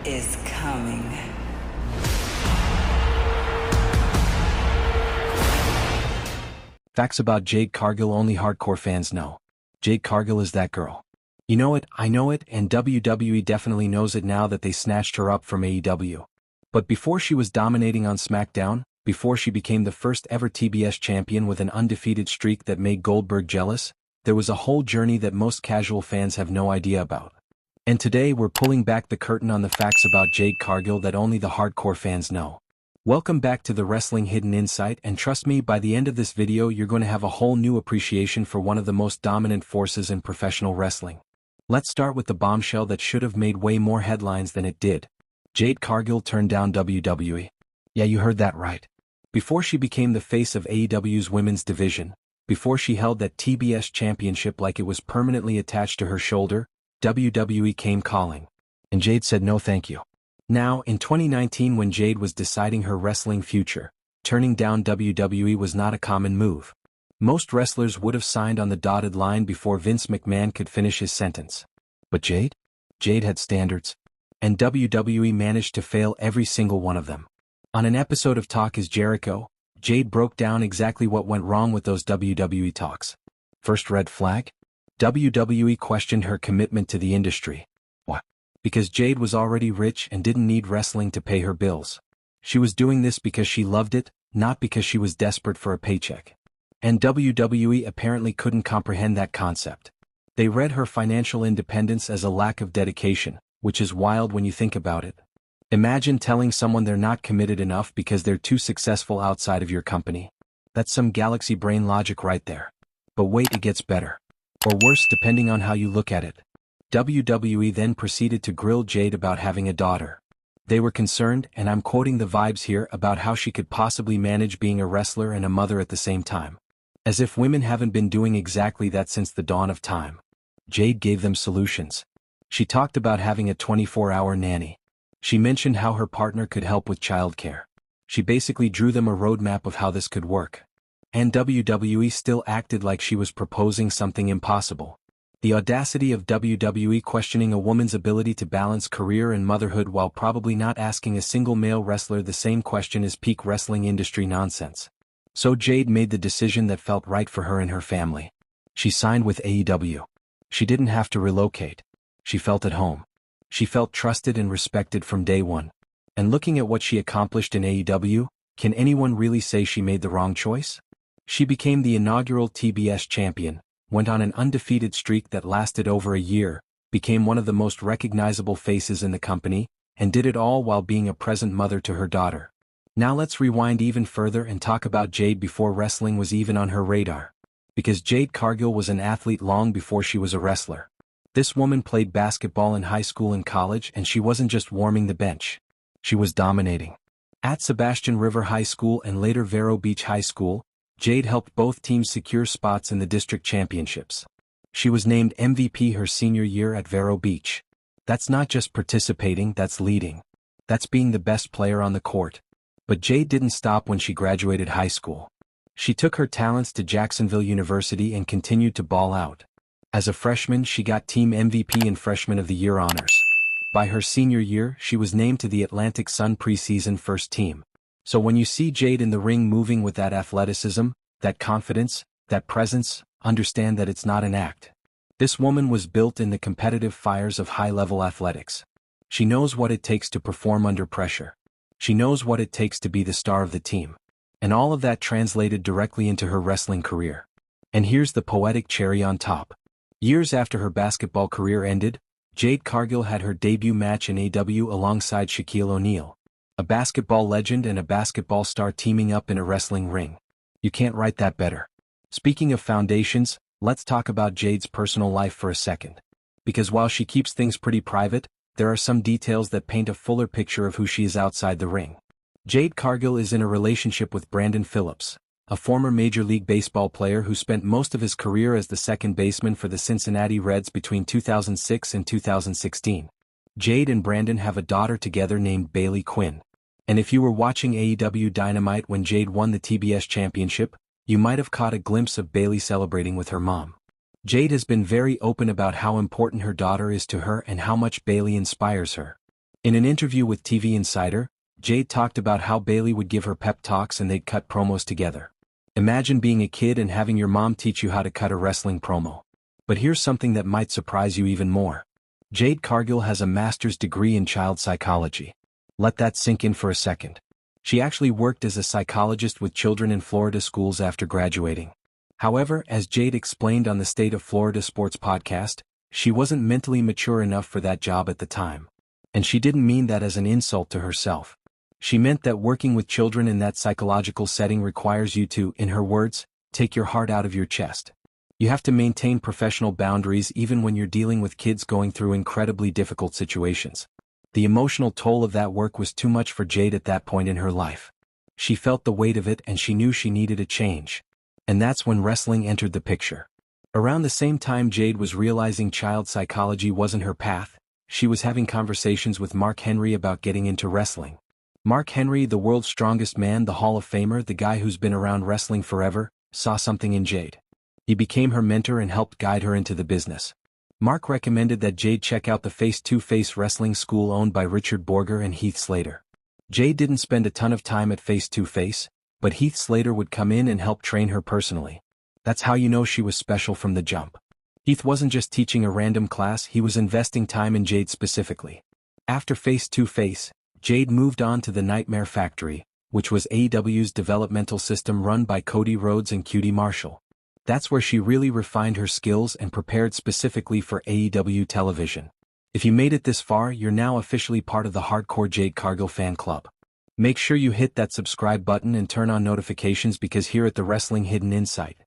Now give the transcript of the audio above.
is coming. Facts about Jade Cargill only hardcore fans know. Jade Cargill is that girl. You know it, I know it, and WWE definitely knows it now that they snatched her up from AEW. But before she was dominating on SmackDown, before she became the first ever TBS champion with an undefeated streak that made Goldberg jealous, there was a whole journey that most casual fans have no idea about. And today we're pulling back the curtain on the facts about Jade Cargill that only the hardcore fans know. Welcome back to the Wrestling Hidden Insight, and trust me, by the end of this video you're going to have a whole new appreciation for one of the most dominant forces in professional wrestling. Let's start with the bombshell that should have made way more headlines than it did. Jade Cargill turned down WWE. Yeah, you heard that right. Before she became the face of AEW's women's division, before she held that TBS championship like it was permanently attached to her shoulder, WWE came calling. And Jade said no thank you. Now, in 2019 when Jade was deciding her wrestling future, turning down WWE was not a common move. Most wrestlers would have signed on the dotted line before Vince McMahon could finish his sentence. But Jade? Jade had standards. And WWE managed to fail every single one of them. On an episode of Talk is Jericho, Jade broke down exactly what went wrong with those WWE talks. First red flag? WWE questioned her commitment to the industry. What? Because Jade was already rich and didn't need wrestling to pay her bills. She was doing this because she loved it, not because she was desperate for a paycheck. And WWE apparently couldn't comprehend that concept. They read her financial independence as a lack of dedication, which is wild when you think about it. Imagine telling someone they're not committed enough because they're too successful outside of your company. That's some galaxy brain logic right there. But wait, it gets better. Or worse depending on how you look at it. WWE then proceeded to grill Jade about having a daughter. They were concerned, and I'm quoting the vibes here, about how she could possibly manage being a wrestler and a mother at the same time. As if women haven't been doing exactly that since the dawn of time. Jade gave them solutions. She talked about having a 24-hour nanny. She mentioned how her partner could help with childcare. She basically drew them a roadmap of how this could work. And WWE still acted like she was proposing something impossible. The audacity of WWE questioning a woman's ability to balance career and motherhood while probably not asking a single male wrestler the same question is peak wrestling industry nonsense. So Jade made the decision that felt right for her and her family. She signed with AEW. She didn't have to relocate. She felt at home. She felt trusted and respected from day one. And looking at what she accomplished in AEW, can anyone really say she made the wrong choice? She became the inaugural TBS champion, went on an undefeated streak that lasted over a year, became one of the most recognizable faces in the company, and did it all while being a present mother to her daughter. Now let's rewind even further and talk about Jade before wrestling was even on her radar. Because Jade Cargill was an athlete long before she was a wrestler. This woman played basketball in high school and college, and she wasn't just warming the bench. She was dominating. At Sebastian River High School and later Vero Beach High School, Jade helped both teams secure spots in the district championships. She was named MVP her senior year at Vero Beach. That's not just participating, that's leading. That's being the best player on the court. But Jade didn't stop when she graduated high school. She took her talents to Jacksonville University and continued to ball out. As a freshman, she got Team MVP and Freshman of the Year honors. By her senior year, she was named to the Atlantic Sun preseason first team. So when you see Jade in the ring moving with that athleticism, that confidence, that presence, understand that it's not an act. This woman was built in the competitive fires of high-level athletics. She knows what it takes to perform under pressure. She knows what it takes to be the star of the team. And all of that translated directly into her wrestling career. And here's the poetic cherry on top. Years after her basketball career ended, Jade Cargill had her debut match in AEW alongside Shaquille O'Neal. A basketball legend and a basketball star teaming up in a wrestling ring. You can't write that better. Speaking of foundations, let's talk about Jade's personal life for a second. Because while she keeps things pretty private, there are some details that paint a fuller picture of who she is outside the ring. Jade Cargill is in a relationship with Brandon Phillips, a former Major League Baseball player who spent most of his career as the second baseman for the Cincinnati Reds between 2006 and 2016. Jade and Brandon have a daughter together named Bailey Quinn. And if you were watching AEW Dynamite when Jade won the TBS Championship, you might have caught a glimpse of Bailey celebrating with her mom. Jade has been very open about how important her daughter is to her and how much Bailey inspires her. In an interview with TV Insider, Jade talked about how Bayley would give her pep talks and they'd cut promos together. Imagine being a kid and having your mom teach you how to cut a wrestling promo. But here's something that might surprise you even more. Jade Cargill has a master's degree in child psychology. Let that sink in for a second. She actually worked as a psychologist with children in Florida schools after graduating. However, as Jade explained on the State of Florida Sports podcast, she wasn't mentally mature enough for that job at the time. And she didn't mean that as an insult to herself. She meant that working with children in that psychological setting requires you to, in her words, take your heart out of your chest. You have to maintain professional boundaries even when you're dealing with kids going through incredibly difficult situations. The emotional toll of that work was too much for Jade at that point in her life. She felt the weight of it and she knew she needed a change. And that's when wrestling entered the picture. Around the same time Jade was realizing child psychology wasn't her path, she was having conversations with Mark Henry about getting into wrestling. Mark Henry, the world's strongest man, the Hall of Famer, the guy who's been around wrestling forever, saw something in Jade. He became her mentor and helped guide her into the business. Mark recommended that Jade check out the Face-to-Face wrestling school owned by Richard Borger and Heath Slater. Jade didn't spend a ton of time at Face-to-Face, but Heath Slater would come in and help train her personally. That's how you know she was special from the jump. Heath wasn't just teaching a random class, he was investing time in Jade specifically. After Face-to-Face, Jade moved on to the Nightmare Factory, which was AEW's developmental system run by Cody Rhodes and QT Marshall. That's where she really refined her skills and prepared specifically for AEW television. If you made it this far, you're now officially part of the hardcore Jade Cargill fan club. Make sure you hit that subscribe button and turn on notifications because here at the Wrestling Hidden Insight,